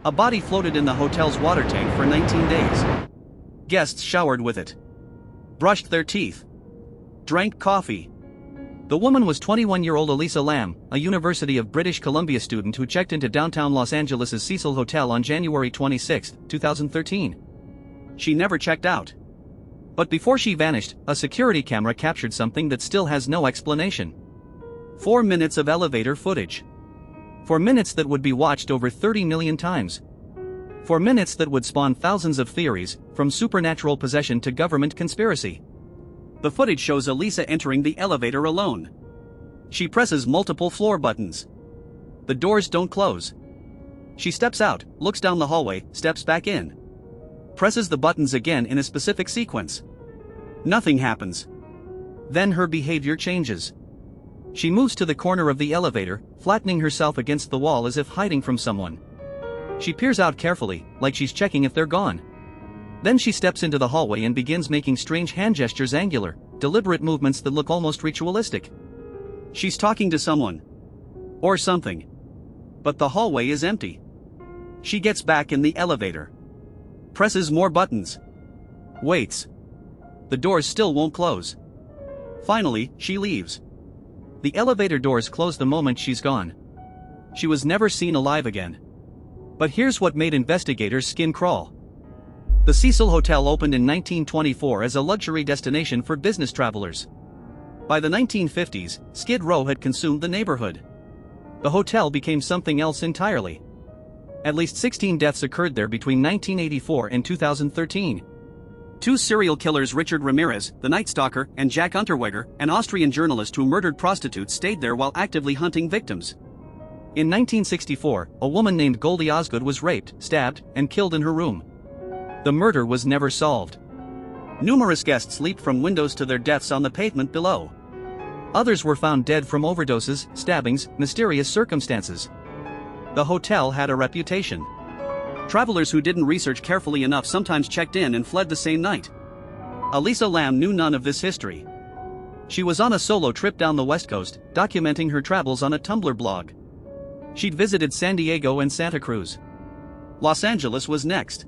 A body floated in the hotel's water tank for 19 days. Guests showered with it, brushed their teeth, drank coffee. The woman was 21-year-old Elisa Lam, a University of British Columbia student who checked into downtown Los Angeles' Cecil Hotel on January 26, 2013. She never checked out. But before she vanished, a security camera captured something that still has no explanation. 4 minutes of elevator footage. 4 minutes that would be watched over 30 million times. 4 minutes that would spawn thousands of theories, from supernatural possession to government conspiracy. The footage shows Elisa entering the elevator alone. She presses multiple floor buttons. The doors don't close. She steps out, looks down the hallway, steps back in. Presses the buttons again in a specific sequence. Nothing happens. Then her behavior changes. She moves to the corner of the elevator, flattening herself against the wall as if hiding from someone. She peers out carefully, like she's checking if they're gone. Then she steps into the hallway and begins making strange hand gestures, angular, deliberate movements that look almost ritualistic. She's talking to someone. Or something. But the hallway is empty. She gets back in the elevator. Presses more buttons. Waits. The doors still won't close. Finally, she leaves. The elevator doors close the moment she's gone. She was never seen alive again. But here's what made investigators' skin crawl. The Cecil Hotel opened in 1924 as a luxury destination for business travelers. By the 1950s, Skid Row had consumed the neighborhood. The hotel became something else entirely. At least 16 deaths occurred there between 1984 and 2013. 2 serial killers, Richard Ramirez, the Night Stalker, and Jack Unterweger, an Austrian journalist who murdered prostitutes, stayed there while actively hunting victims. In 1964, a woman named Goldie Osgood was raped, stabbed, and killed in her room. The murder was never solved. Numerous guests leaped from windows to their deaths on the pavement below. Others were found dead from overdoses, stabbings, mysterious circumstances. The hotel had a reputation. Travelers who didn't research carefully enough sometimes checked in and fled the same night. Elisa Lam knew none of this history. She was on a solo trip down the West Coast, documenting her travels on a Tumblr blog. She'd visited San Diego and Santa Cruz. Los Angeles was next.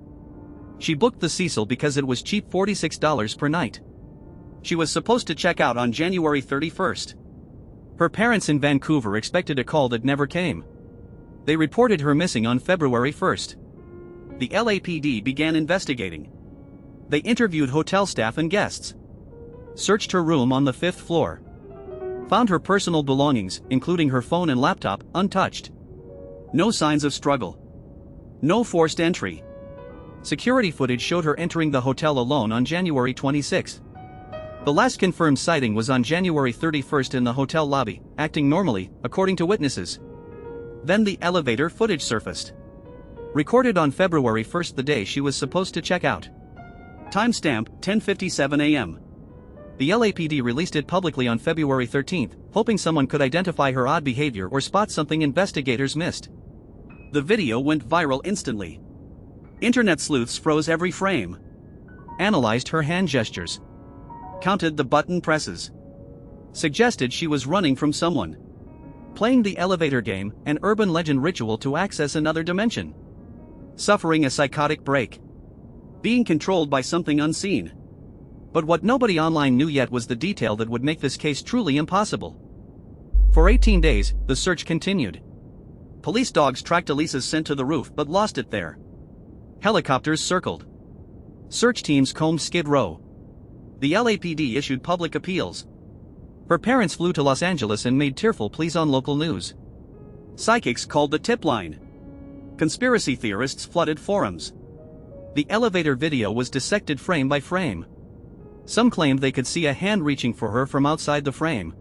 She booked the Cecil because it was cheap, $46 per night. She was supposed to check out on January 31st. Her parents in Vancouver expected a call that never came. They reported her missing on February 1st. The LAPD began investigating. They interviewed hotel staff and guests. Searched her room on the 5th floor. Found her personal belongings, including her phone and laptop, untouched. No signs of struggle. No forced entry. Security footage showed her entering the hotel alone on January 26. The last confirmed sighting was on January 31st in the hotel lobby, acting normally, according to witnesses. Then the elevator footage surfaced. Recorded on February 1st, the day she was supposed to check out. Timestamp, 10:57 a.m. The LAPD released it publicly on February 13th, hoping someone could identify her odd behavior or spot something investigators missed. The video went viral instantly. Internet sleuths froze every frame. Analyzed her hand gestures. Counted the button presses. Suggested she was running from someone. Playing the elevator game, an urban legend ritual to access another dimension. Suffering a psychotic break. Being controlled by something unseen. But what nobody online knew yet was the detail that would make this case truly impossible. For 18 days, the search continued. Police dogs tracked Elisa's scent to the roof but lost it there. Helicopters circled. Search teams combed Skid Row. The LAPD issued public appeals. Her parents flew to Los Angeles and made tearful pleas on local news. Psychics called the tip line. Conspiracy theorists flooded forums. The elevator video was dissected frame by frame. Some claimed they could see a hand reaching for her from outside the frame.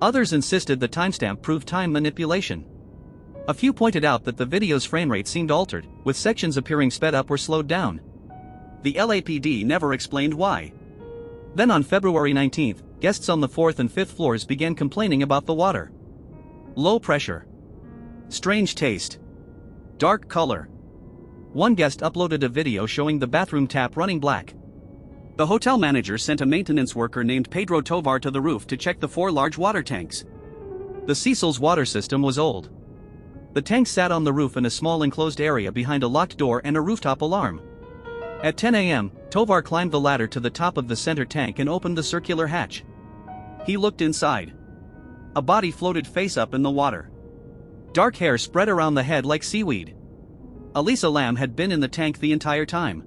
Others insisted the timestamp proved time manipulation. A few pointed out that the video's frame rate seemed altered, with sections appearing sped up or slowed down. The LAPD never explained why. Then on February 19th, guests on the 4th and 5th floors began complaining about the water. Low pressure. Strange taste. Dark color. One guest uploaded a video showing the bathroom tap running black. The hotel manager sent a maintenance worker named Pedro Tovar to the roof to check the 4 large water tanks. The Cecil's water system was old. The tank sat on the roof in a small enclosed area behind a locked door and a rooftop alarm. At 10 a.m., Tovar climbed the ladder to the top of the center tank and opened the circular hatch. He looked inside. A body floated face up in the water. Dark hair spread around the head like seaweed. Elisa Lam had been in the tank the entire time.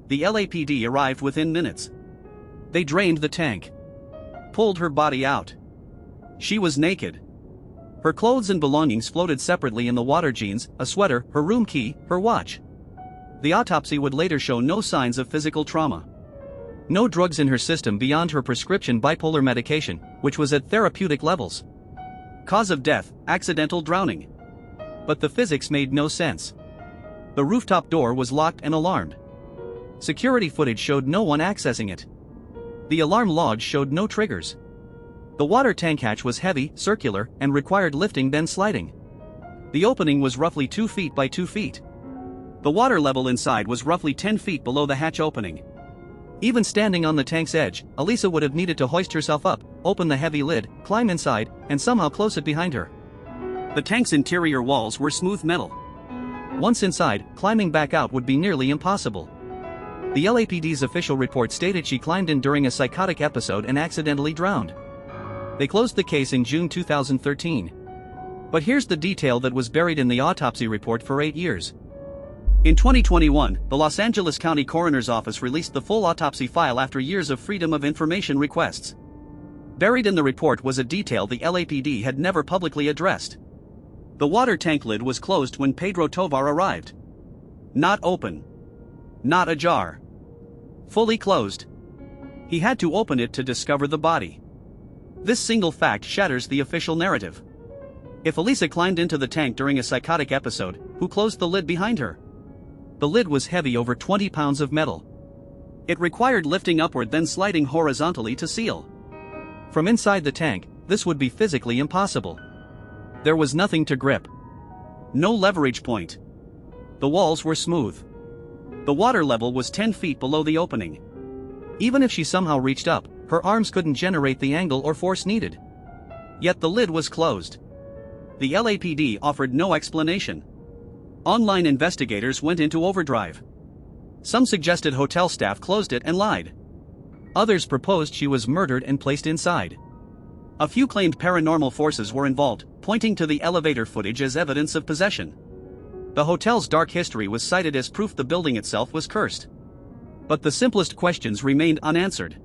The LAPD arrived within minutes. They drained the tank. Pulled her body out. She was naked. Her clothes and belongings floated separately in the water: jeans, a sweater, her room key, her watch. The autopsy would later show no signs of physical trauma. No drugs in her system beyond her prescription bipolar medication, which was at therapeutic levels. Cause of death, accidental drowning. But the physics made no sense. The rooftop door was locked and alarmed. Security footage showed no one accessing it. The alarm log showed no triggers. The water tank hatch was heavy, circular, and required lifting then sliding. The opening was roughly 2 feet by 2 feet. The water level inside was roughly 10 feet below the hatch opening. Even standing on the tank's edge, Elisa would have needed to hoist herself up, open the heavy lid, climb inside, and somehow close it behind her. The tank's interior walls were smooth metal. Once inside, climbing back out would be nearly impossible. The LAPD's official report stated she climbed in during a psychotic episode and accidentally drowned. They closed the case in June 2013. But here's the detail that was buried in the autopsy report for 8 years. In 2021, the Los Angeles County Coroner's Office released the full autopsy file after years of Freedom of Information requests. Buried in the report was a detail the LAPD had never publicly addressed. The water tank lid was closed when Pedro Tovar arrived. Not open. Not ajar. Fully closed. He had to open it to discover the body. This single fact shatters the official narrative. If Elisa climbed into the tank during a psychotic episode, who closed the lid behind her? The lid was heavy, over 20 pounds of metal. It required lifting upward then sliding horizontally to seal. From inside the tank, this would be physically impossible. There was nothing to grip. No leverage point. The walls were smooth. The water level was 10 feet below the opening. Even if she somehow reached up, her arms couldn't generate the angle or force needed. Yet the lid was closed. The LAPD offered no explanation. Online investigators went into overdrive. Some suggested hotel staff closed it and lied. Others proposed she was murdered and placed inside. A few claimed paranormal forces were involved, pointing to the elevator footage as evidence of possession. The hotel's dark history was cited as proof the building itself was cursed. But the simplest questions remained unanswered.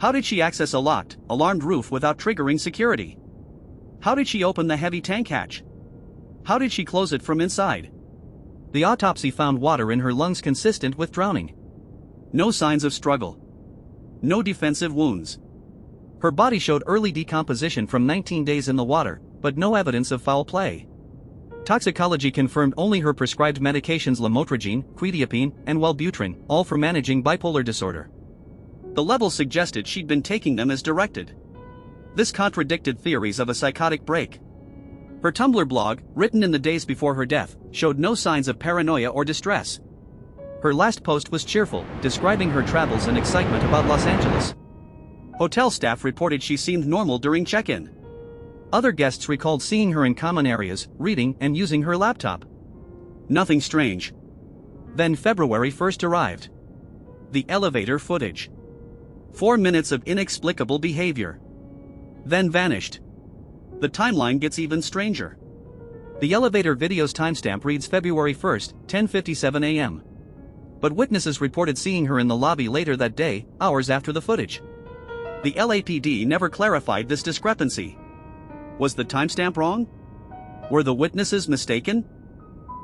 How did she access a locked, alarmed roof without triggering security? How did she open the heavy tank hatch? How did she close it from inside? The autopsy found water in her lungs consistent with drowning. No signs of struggle. No defensive wounds. Her body showed early decomposition from 19 days in the water, but no evidence of foul play. Toxicology confirmed only her prescribed medications lamotrigine, quetiapine, and Wellbutrin, all for managing bipolar disorder. The levels suggested she'd been taking them as directed. This contradicted theories of a psychotic break. Her Tumblr blog, written in the days before her death, showed no signs of paranoia or distress. Her last post was cheerful, describing her travels and excitement about Los Angeles. Hotel staff reported she seemed normal during check-in. Other guests recalled seeing her in common areas, reading and using her laptop. Nothing strange. Then February 1st arrived. The elevator footage. 4 minutes of inexplicable behavior. Then vanished. The timeline gets even stranger. The elevator video's timestamp reads February 1st, 10:57 a.m. But witnesses reported seeing her in the lobby later that day, hours after the footage. The LAPD never clarified this discrepancy. Was the timestamp wrong? Were the witnesses mistaken?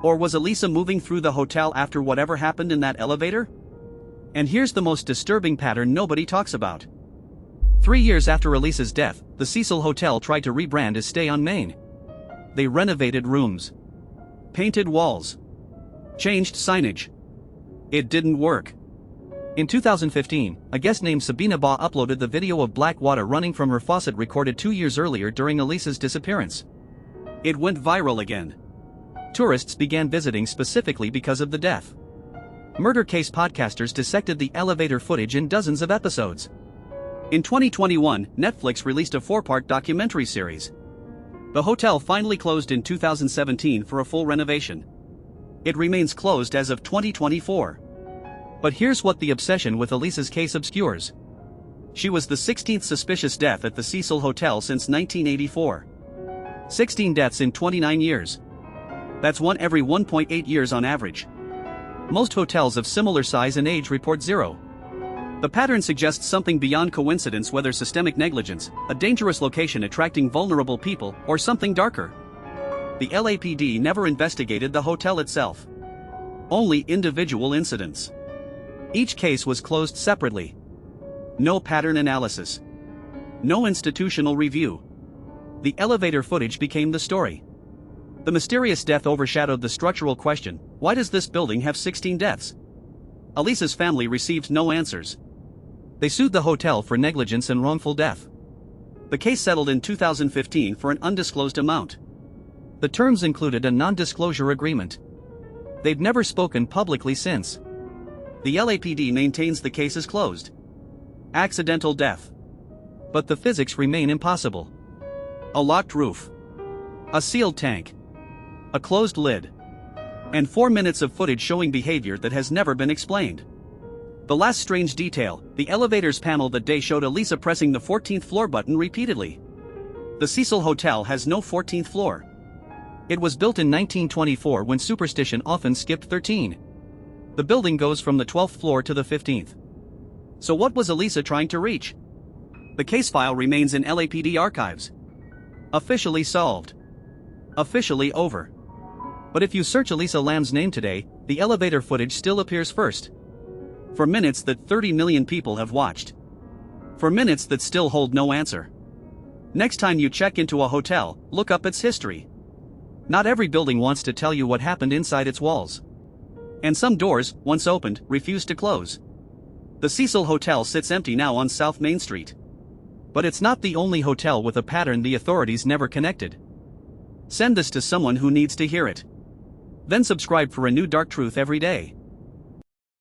Or was Elisa moving through the hotel after whatever happened in that elevator? And here's the most disturbing pattern nobody talks about. 3 years after Elisa's death, the Cecil Hotel tried to rebrand as Stay on Main. They renovated rooms, painted walls, changed signage. It didn't work. In 2015, a guest named Sabina Ba uploaded the video of black water running from her faucet recorded 2 years earlier during Elisa's disappearance. It went viral again. Tourists began visiting specifically because of the death. Murder case podcasters dissected the elevator footage in dozens of episodes. In 2021, Netflix released a 4-part documentary series. The hotel finally closed in 2017 for a full renovation. It remains closed as of 2024. But here's what the obsession with Elisa's case obscures. She was the 16th suspicious death at the Cecil Hotel since 1984. 16 deaths in 29 years. That's one every 1.8 years on average. Most hotels of similar size and age report zero. The pattern suggests something beyond coincidence, whether systemic negligence, a dangerous location attracting vulnerable people, or something darker. The LAPD never investigated the hotel itself. Only individual incidents. Each case was closed separately. No pattern analysis. No institutional review. The elevator footage became the story. The mysterious death overshadowed the structural question: why does this building have 16 deaths? Elisa's family received no answers. They sued the hotel for negligence and wrongful death. The case settled in 2015 for an undisclosed amount. The terms included a non-disclosure agreement. They've never spoken publicly since. The LAPD maintains the case is closed. Accidental death. But the physics remain impossible. A locked roof. A sealed tank. A closed lid. And 4 minutes of footage showing behavior that has never been explained. The last strange detail: the elevator's panel that day showed Elisa pressing the 14th floor button repeatedly. The Cecil Hotel has no 14th floor. It was built in 1924 when superstition often skipped 13. The building goes from the 12th floor to the 15th. So what was Elisa trying to reach? The case file remains in LAPD archives. Officially solved. Officially over. But if you search Elisa Lam's name today, the elevator footage still appears first. For minutes that 30 million people have watched. For minutes that still hold no answer. Next time you check into a hotel, look up its history. Not every building wants to tell you what happened inside its walls. And some doors, once opened, refuse to close. The Cecil Hotel sits empty now on South Main Street. But it's not the only hotel with a pattern the authorities never connected. Send this to someone who needs to hear it. Then subscribe for a new dark truth every day.